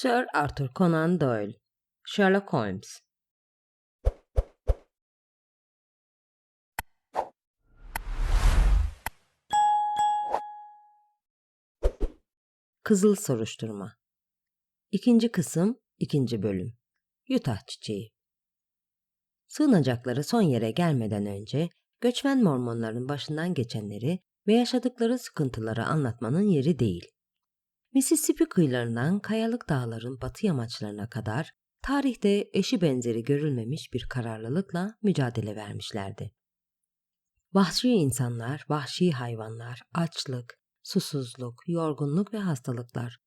Sir Arthur Conan Doyle, Sherlock Holmes. Kızıl Soruşturma 2. Kısım 2. Bölüm Utah Çiçeği. Sığınacakları son yere gelmeden önce göçmen Mormonların başından geçenleri ve yaşadıkları sıkıntıları anlatmanın yeri değil. Mississippi kıyılarından kayalık dağların batı yamaçlarına kadar tarihte eşi benzeri görülmemiş bir kararlılıkla mücadele vermişlerdi. Vahşi insanlar, vahşi hayvanlar, açlık, susuzluk, yorgunluk ve hastalıklar,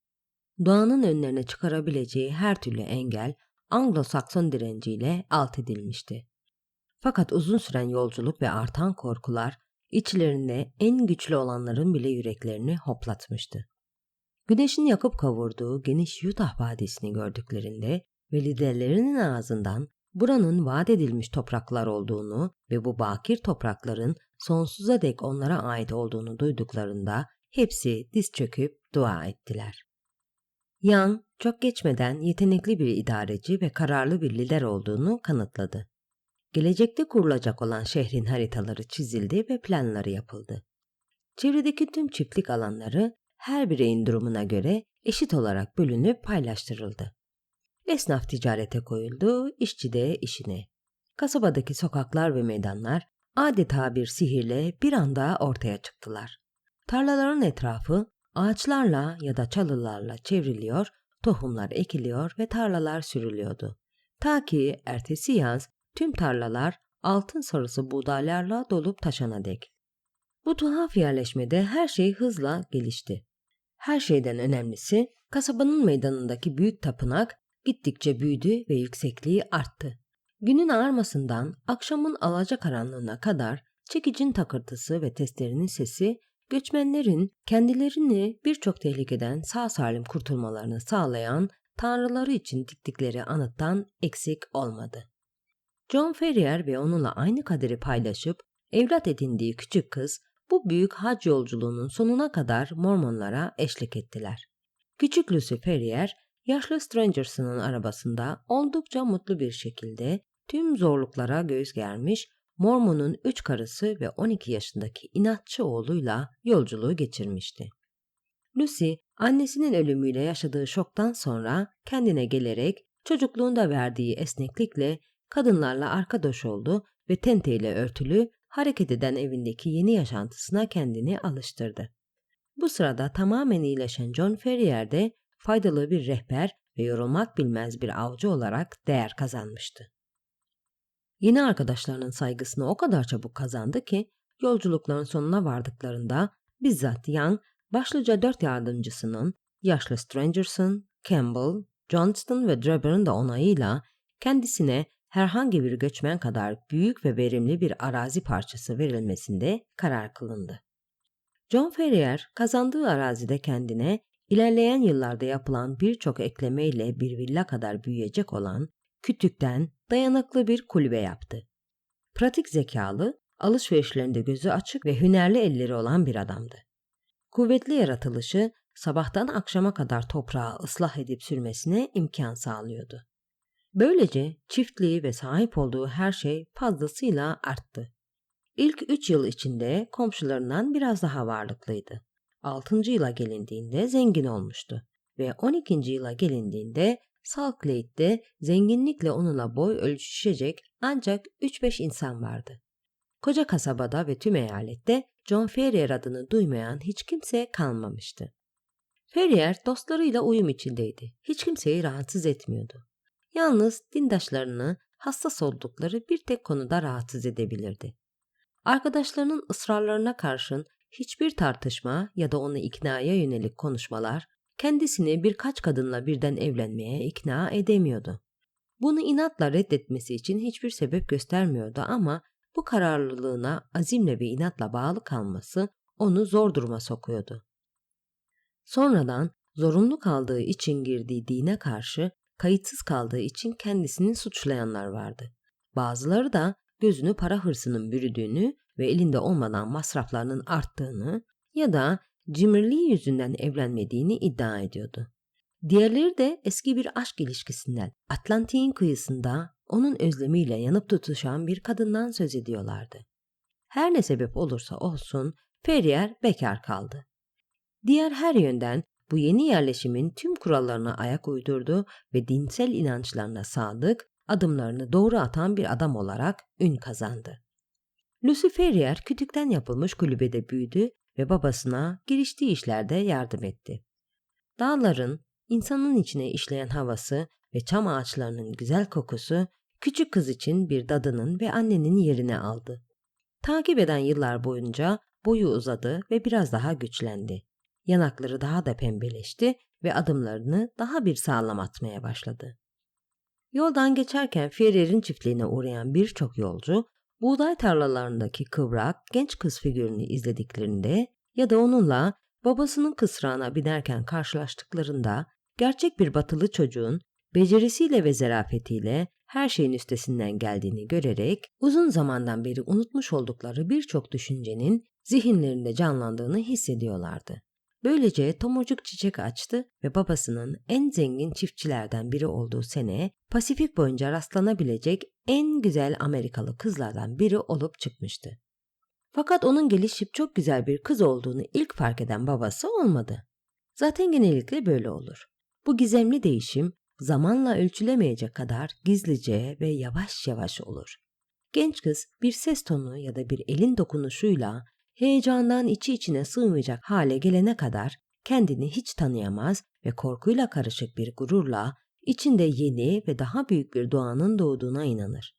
doğanın önlerine çıkarabileceği her türlü engel Anglo-Sakson direnciyle alt edilmişti. Fakat uzun süren yolculuk ve artan korkular içlerinde en güçlü olanların bile yüreklerini hoplatmıştı. Güneşin yakıp kavurduğu geniş Utah vadisini gördüklerinde ve liderlerinin ağzından buranın vaat edilmiş topraklar olduğunu ve bu bakir toprakların sonsuza dek onlara ait olduğunu duyduklarında hepsi diz çöküp dua ettiler. Young çok geçmeden yetenekli bir idareci ve kararlı bir lider olduğunu kanıtladı. Gelecekte kurulacak olan şehrin haritaları çizildi ve planları yapıldı. Çevredeki tüm çiftlik alanları her bireyin durumuna göre eşit olarak bölünüp paylaştırıldı. Esnaf ticarete koyuldu, işçi de işine. Kasabadaki sokaklar ve meydanlar adeta bir sihirle bir anda ortaya çıktılar. Tarlaların etrafı ağaçlarla ya da çalılarla çevriliyor, tohumlar ekiliyor ve tarlalar sürülüyordu. Ta ki ertesi yaz tüm tarlalar altın sarısı buğdaylarla dolup taşana dek. Bu tuhaf yerleşmede her şey hızla gelişti. Her şeyden önemlisi kasabanın meydanındaki büyük tapınak gittikçe büyüdü ve yüksekliği arttı. Günün ağarmasından akşamın alacakaranlığına kadar çekicin takırtısı ve testlerinin sesi göçmenlerin kendilerini birçok tehlikeden sağ salim kurtulmalarını sağlayan tanrıları için diktikleri anıttan eksik olmadı. John Ferrier ve onunla aynı kaderi paylaşıp evlat edindiği küçük kız bu büyük hac yolculuğunun sonuna kadar Mormonlara eşlik ettiler. Küçük Lucy Ferrier, yaşlı Strangerson'ın arabasında oldukça mutlu bir şekilde tüm zorluklara göğüs germiş, Mormon'un 3 karısı ve 12 yaşındaki inatçı oğluyla yolculuğu geçirmişti. Lucy, annesinin ölümüyle yaşadığı şoktan sonra kendine gelerek çocukluğunda verdiği esneklikle kadınlarla arkadaş oldu ve tenteyle örtülü, hareket eden evindeki yeni yaşantısına kendini alıştırdı. Bu sırada tamamen iyileşen John Ferrier de faydalı bir rehber ve yorulmak bilmez bir avcı olarak değer kazanmıştı. Yeni arkadaşlarının saygısını o kadar çabuk kazandı ki yolculukların sonuna vardıklarında bizzat Young, başlıca 4 yardımcısının, yaşlı Strangerson, Campbell, Johnston ve Drebber'ın da onayıyla kendisine herhangi bir göçmen kadar büyük ve verimli bir arazi parçası verilmesinde karar kılındı. John Ferrier kazandığı arazide kendine ilerleyen yıllarda yapılan birçok eklemeyle bir villa kadar büyüyecek olan kütükten dayanıklı bir kulübe yaptı. Pratik zekalı, alışverişlerinde gözü açık ve hünerli elleri olan bir adamdı. Kuvvetli yaratılışı sabahtan akşama kadar toprağı ıslah edip sürmesine imkan sağlıyordu. Böylece çiftliği ve sahip olduğu her şey fazlasıyla arttı. İlk 3 yıl içinde komşularından biraz daha varlıklıydı. 6. yıla gelindiğinde zengin olmuştu ve 12. yıla gelindiğinde Salt Lake'de zenginlikle onunla boy ölçüşecek ancak 3-5 insan vardı. Koca kasabada ve tüm eyalette John Ferrier adını duymayan hiç kimse kalmamıştı. Ferrier dostlarıyla uyum içindeydi. Hiç kimseyi rahatsız etmiyordu. Yalnız dindaşlarını hassas oldukları bir tek konuda rahatsız edebilirdi. Arkadaşlarının ısrarlarına karşın hiçbir tartışma ya da onu iknaya yönelik konuşmalar kendisini birkaç kadınla birden evlenmeye ikna edemiyordu. Bunu inatla reddetmesi için hiçbir sebep göstermiyordu ama bu kararlılığına azimle ve inatla bağlı kalması onu zor duruma sokuyordu. Sonradan zorunlu kaldığı için girdiği dine karşı kayıtsız kaldığı için kendisini suçlayanlar vardı. Bazıları da gözünü para hırsının bürüdüğünü ve elinde olmadan masraflarının arttığını ya da cimriliği yüzünden evlenmediğini iddia ediyordu. Diğerleri de eski bir aşk ilişkisinden, Atlantik'in kıyısında onun özlemiyle yanıp tutuşan bir kadından söz ediyorlardı. Her ne sebep olursa olsun Ferrier bekar kaldı. Diğer her yönden bu yeni yerleşimin tüm kurallarına ayak uydurdu ve dinsel inançlarına sadık, adımlarını doğru atan bir adam olarak ün kazandı. Lucy Ferrier kütükten yapılmış kulübede büyüdü ve babasına giriştiği işlerde yardım etti. Dağların, insanın içine işleyen havası ve çam ağaçlarının güzel kokusu küçük kız için bir dadının ve annenin yerini aldı. Takip eden yıllar boyunca boyu uzadı ve biraz daha güçlendi. Yanakları daha da pembeleşti ve adımlarını daha bir sağlam atmaya başladı. Yoldan geçerken Ferrier'in çiftliğine uğrayan birçok yolcu, buğday tarlalarındaki kıvrak genç kız figürünü izlediklerinde ya da onunla babasının kısrağına binerken karşılaştıklarında gerçek bir batılı çocuğun becerisiyle ve zarafetiyle her şeyin üstesinden geldiğini görerek uzun zamandan beri unutmuş oldukları birçok düşüncenin zihinlerinde canlandığını hissediyorlardı. Böylece tomurcuk çiçek açtı ve babasının en zengin çiftçilerden biri olduğu sene Pasifik boyunca rastlanabilecek en güzel Amerikalı kızlardan biri olup çıkmıştı. Fakat onun gelişip çok güzel bir kız olduğunu ilk fark eden babası olmadı. Zaten genellikle böyle olur. Bu gizemli değişim zamanla ölçülemeyecek kadar gizlice ve yavaş yavaş olur. Genç kız bir ses tonu ya da bir elin dokunuşuyla heyecandan içi içine sığmayacak hale gelene kadar kendini hiç tanıyamaz ve korkuyla karışık bir gururla içinde yeni ve daha büyük bir doğanın doğduğuna inanır.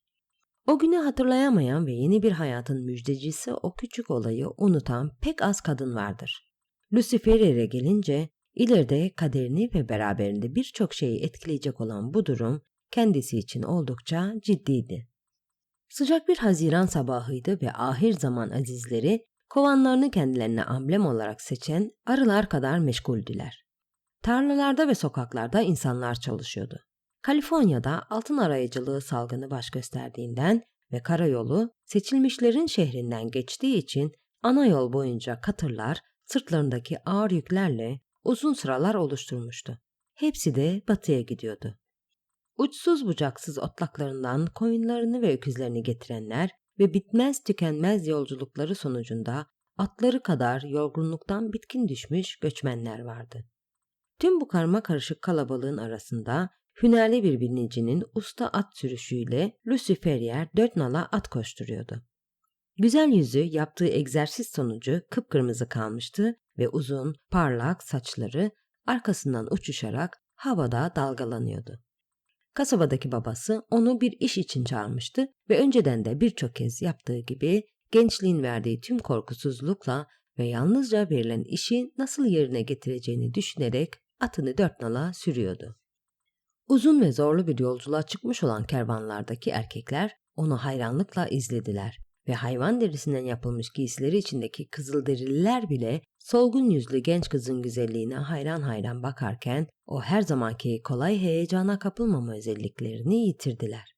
O günü hatırlayamayan ve yeni bir hayatın müjdecisi o küçük olayı unutan pek az kadın vardır. Lucy Ferrier'e gelince ileride kaderini ve beraberinde birçok şeyi etkileyecek olan bu durum kendisi için oldukça ciddiydi. Sıcak bir Haziran sabahıydı ve ahir zaman azizleri kovanlarını kendilerine amblem olarak seçen arılar kadar meşguldüler. Tarlalarda ve sokaklarda insanlar çalışıyordu. Kaliforniya'da altın arayıcılığı salgını baş gösterdiğinden ve karayolu seçilmişlerin şehrinden geçtiği için ana yol boyunca katırlar sırtlarındaki ağır yüklerle uzun sıralar oluşturmuştu. Hepsi de batıya gidiyordu. Uçsuz bucaksız otlaklarından koyunlarını ve öküzlerini getirenler ve bitmez tükenmez yolculukları sonucunda atları kadar yorgunluktan bitkin düşmüş göçmenler vardı. Tüm bu karma karışık kalabalığın arasında hünerli bir binicinin usta at sürüşüyle Lucy Ferrier 4 nala at koşturuyordu. Güzel yüzü yaptığı egzersiz sonucu kıpkırmızı kalmıştı ve uzun, parlak saçları arkasından uçuşarak havada dalgalanıyordu. Kasabadaki babası onu bir iş için çağırmıştı ve önceden de birçok kez yaptığı gibi gençliğin verdiği tüm korkusuzlukla ve yalnızca verilen işi nasıl yerine getireceğini düşünerek atını 4 nala sürüyordu. Uzun ve zorlu bir yolculuğa çıkmış olan kervanlardaki erkekler onu hayranlıkla izlediler ve hayvan derisinden yapılmış giysileri içindeki Kızılderililer bile solgun yüzlü genç kızın güzelliğine hayran hayran bakarken o her zamanki kolay heyecana kapılmama özelliklerini yitirdiler.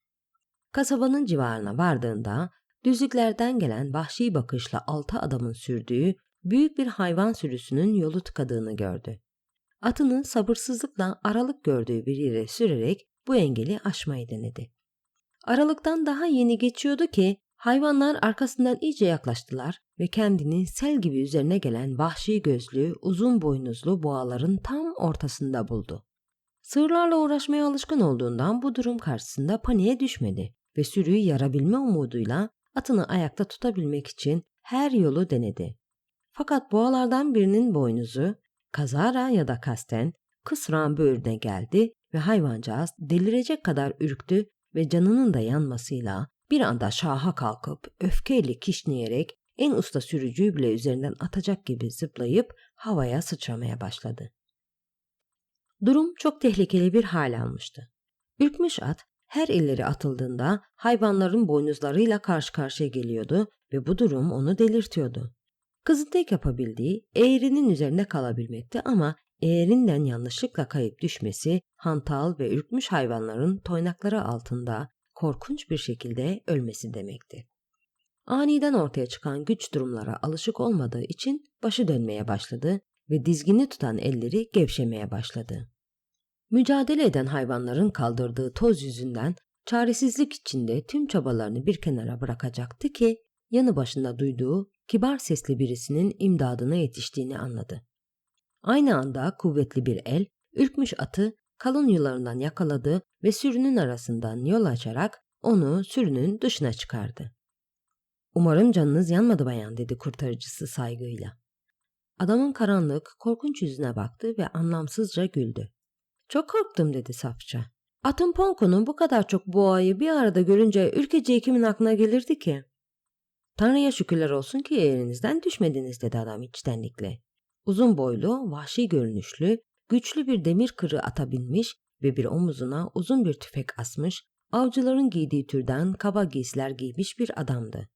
Kasabanın civarına vardığında düzlüklerden gelen vahşi bakışla 6 adamın sürdüğü büyük bir hayvan sürüsünün yolu tıkadığını gördü. Atını sabırsızlıkla aralık gördüğü bir yere sürerek bu engeli aşmayı denedi. Aralıktan daha yeni geçiyordu ki hayvanlar arkasından iyice yaklaştılar ve kendini sel gibi üzerine gelen vahşi gözlü, uzun boynuzlu boğaların tam ortasında buldu. Sığırlarla uğraşmaya alışkın olduğundan bu durum karşısında paniğe düşmedi ve sürüyü yarabilme umuduyla atını ayakta tutabilmek için her yolu denedi. Fakat boğalardan birinin boynuzu kazara ya da kasten kısrağın böğrüne geldi ve hayvancağız delirecek kadar ürktü ve canının da yanmasıyla bir anda şaha kalkıp öfkeyle kişneyerek en usta sürücüyü bile üzerinden atacak gibi zıplayıp havaya sıçramaya başladı. Durum çok tehlikeli bir hal almıştı. Ürkmüş at her ileri atıldığında hayvanların boynuzlarıyla karşı karşıya geliyordu ve bu durum onu delirtiyordu. Kızın tek yapabildiği eğrinin üzerinde kalabilmekti ama eğrinden yanlışlıkla kayıp düşmesi hantal ve ürkmüş hayvanların toynakları altında korkunç bir şekilde ölmesi demekti. Aniden ortaya çıkan güç durumlara alışık olmadığı için başı dönmeye başladı ve dizgini tutan elleri gevşemeye başladı. Mücadele eden hayvanların kaldırdığı toz yüzünden çaresizlik içinde tüm çabalarını bir kenara bırakacaktı ki yanı başında duyduğu kibar sesli birisinin imdadına yetiştiğini anladı. Aynı anda kuvvetli bir el ürkmüş atı kalın yularından yakaladı ve sürünün arasından yol açarak onu sürünün dışına çıkardı. "Umarım canınız yanmadı bayan," dedi kurtarıcısı saygıyla. Adamın karanlık, korkunç yüzüne baktı ve anlamsızca güldü. "Çok korktum," dedi safça. "Atın Ponko'nun bu kadar çok boğayı bir arada görünce ülkece kimin aklına gelirdi ki?" "Tanrı'ya şükürler olsun ki elinizden düşmediniz," dedi adam içtenlikle. Uzun boylu, vahşi görünüşlü, güçlü bir demir kırığı ata binmiş ve bir omuzuna uzun bir tüfek asmış, avcıların giydiği türden kaba giysiler giymiş bir adamdı.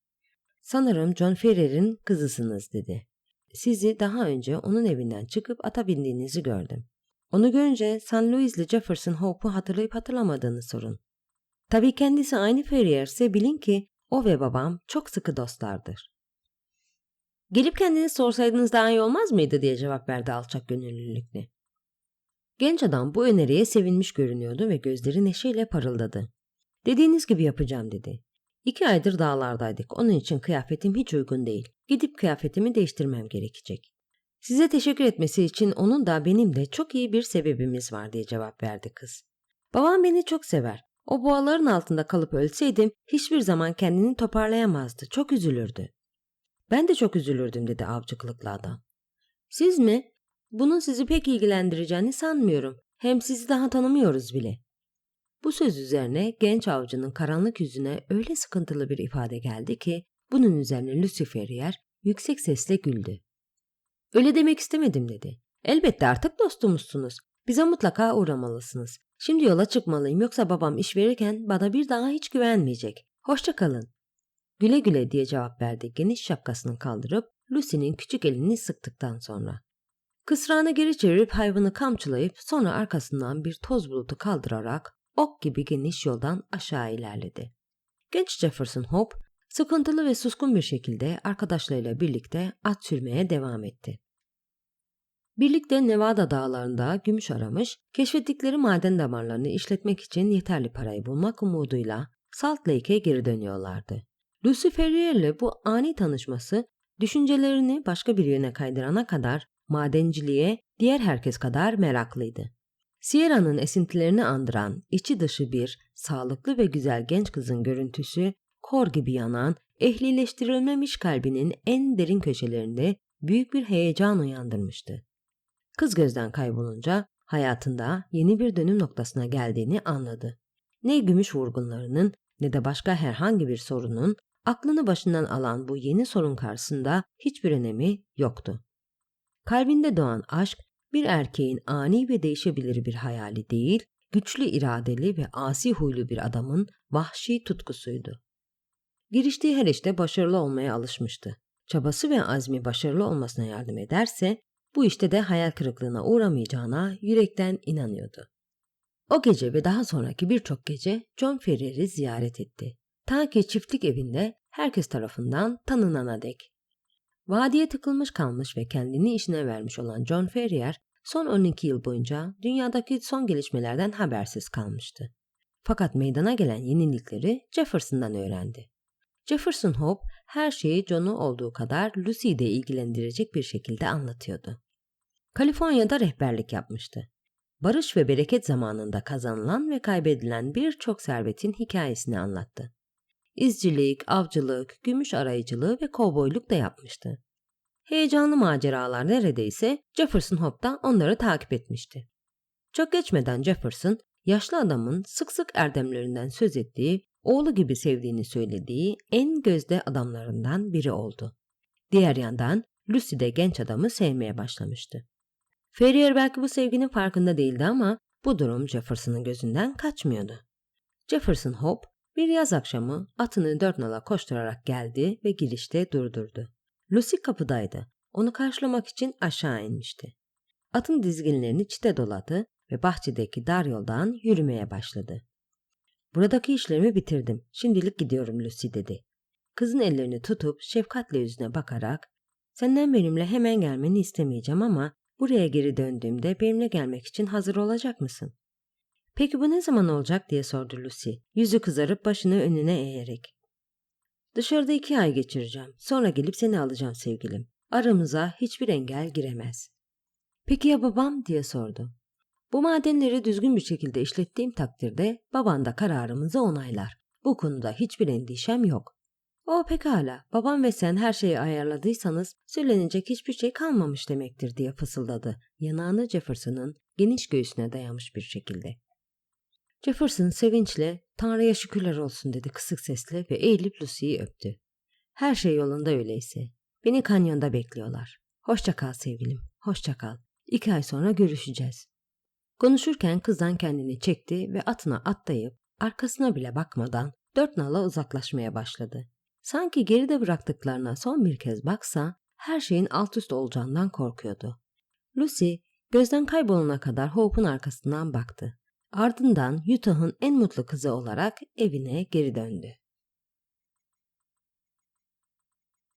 "Sanırım John Ferrer'in kızısınız," dedi. "Sizi daha önce onun evinden çıkıp ata bindiğinizi gördüm. Onu görünce St. Louis'li Jefferson Hope'u hatırlayıp hatırlamadığını sorun. Tabii kendisi aynı Ferrier ise bilin ki o ve babam çok sıkı dostlardır." "Gelip kendiniz sorsaydınız daha iyi olmaz mıydı?" diye cevap verdi alçak gönüllülükle. Genç adam bu öneriye sevinmiş görünüyordu ve gözleri neşeyle parıldadı. "Dediğiniz gibi yapacağım," dedi. 2 aydır dağlardaydık. Onun için kıyafetim hiç uygun değil. Gidip kıyafetimi değiştirmem gerekecek." "Size teşekkür etmesi için onun da benim de çok iyi bir sebebimiz var," diye cevap verdi kız. "Babam beni çok sever. O boğaların altında kalıp ölseydim hiçbir zaman kendini toparlayamazdı. Çok üzülürdü." "Ben de çok üzülürdüm," dedi avcı kılıklı adam. "Siz mi? Bunun sizi pek ilgilendireceğini sanmıyorum. Hem sizi daha tanımıyoruz bile." Bu söz üzerine genç avcının karanlık yüzüne öyle sıkıntılı bir ifade geldi ki bunun üzerine Lucy Ferrier yüksek sesle güldü. "Öyle demek istemedim," dedi. "Elbette artık dostumuzsunuz. Bize mutlaka uğramalısınız. Şimdi yola çıkmalıyım yoksa babam iş verirken bana bir daha hiç güvenmeyecek. Hoşça kalın." "Güle güle," diye cevap verdi geniş şapkasını kaldırıp Lucy'nin küçük elini sıktıktan sonra. Kısrağını geri çevirip hayvanı kamçılayıp sonra arkasından bir toz bulutu kaldırarak ok gibi geniş yoldan aşağı ilerledi. Genç Jefferson Hope sıkıntılı ve suskun bir şekilde arkadaşlarıyla birlikte at sürmeye devam etti. Birlikte Nevada dağlarında gümüş aramış, keşfettikleri maden damarlarını işletmek için yeterli parayı bulmak umuduyla Salt Lake'e geri dönüyorlardı. Lucy Ferrier'le bu ani tanışması düşüncelerini başka bir yöne kaydırana kadar madenciliğe diğer herkes kadar meraklıydı. Sierra'nın esintilerini andıran içi dışı bir sağlıklı ve güzel genç kızın görüntüsü kor gibi yanan, ehlileştirilmemiş kalbinin en derin köşelerinde büyük bir heyecan uyandırmıştı. Kız gözden kaybolunca hayatında yeni bir dönüm noktasına geldiğini anladı. Ne gümüş vurgunlarının ne de başka herhangi bir sorunun aklını başından alan bu yeni sorun karşısında hiçbir önemi yoktu. Kalbinde doğan aşk bir erkeğin ani ve değişebilir bir hayali değil, güçlü iradeli ve asi huylu bir adamın vahşi tutkusuydu. Giriştiği her işte başarılı olmaya alışmıştı. Çabası ve azmi başarılı olmasına yardım ederse bu işte de hayal kırıklığına uğramayacağına yürekten inanıyordu. O gece ve daha sonraki birçok gece John Ferrer'i ziyaret etti. Ta ki çiftlik evinde herkes tarafından tanınana dek. Vadiye tıkılmış kalmış ve kendini işine vermiş olan John Ferrier son 12 yıl boyunca dünyadaki son gelişmelerden habersiz kalmıştı. Fakat meydana gelen yenilikleri Jefferson'dan öğrendi. Jefferson Hope her şeyi John'u olduğu kadar Lucy'yi de ilgilendirecek bir şekilde anlatıyordu. Kaliforniya'da rehberlik yapmıştı. Barış ve bereket zamanında kazanılan ve kaybedilen birçok servetin hikayesini anlattı. İzcilik, avcılık, gümüş arayıcılığı ve kovboyluk da yapmıştı. Heyecanlı maceralar neredeyse Jefferson Hope da onları takip etmişti. Çok geçmeden Jefferson, yaşlı adamın sık sık erdemlerinden söz ettiği, oğlu gibi sevdiğini söylediği en gözde adamlarından biri oldu. Diğer yandan Lucy de genç adamı sevmeye başlamıştı. Ferrier belki bu sevginin farkında değildi ama bu durum Jefferson'ın gözünden kaçmıyordu. Jefferson Hope bir yaz akşamı atını 4 nala koşturarak geldi ve girişte durdurdu. Lucy kapıdaydı. Onu karşılamak için aşağı inmişti. Atın dizginlerini çite doladı ve bahçedeki dar yoldan yürümeye başladı. "Buradaki işlerimi bitirdim. Şimdilik gidiyorum Lucy," dedi. Kızın ellerini tutup şefkatle yüzüne bakarak "Senden benimle hemen gelmeni istemeyeceğim ama Buraya geri döndüğümde benimle gelmek için hazır olacak mısın? Peki bu ne zaman olacak diye sordu Lucy, yüzü kızarıp başını önüne eğerek. Dışarıda 2 ay geçireceğim. Sonra gelip seni alacağım sevgilim. Aramıza hiçbir engel giremez. Peki ya babam diye sordu. Bu madenleri düzgün bir şekilde işlettiğim takdirde baban da kararımızı onaylar. Bu konuda hiçbir endişem yok. O pekala, babam ve sen her şeyi ayarladıysanız söylenecek hiçbir şey kalmamış demektir diye fısıldadı. Yanağını Jefferson'ın geniş göğsüne dayamış bir şekilde. Jefferson sevinçle "Tanrı'ya şükürler olsun" dedi kısık sesle ve eğilip Lucy'yi öptü. "Her şey yolunda öyleyse. Beni kanyonda bekliyorlar. Hoşça kal sevgilim, hoşça kal. 2 ay sonra görüşeceğiz." Konuşurken kızdan kendini çekti ve atına atlayıp arkasına bile bakmadan 4 nala uzaklaşmaya başladı. Sanki geride bıraktıklarına son bir kez baksa her şeyin alt üst olacağından korkuyordu. Lucy gözden kaybolana kadar Hope'un arkasından baktı. Ardından Utah'ın en mutlu kızı olarak evine geri döndü.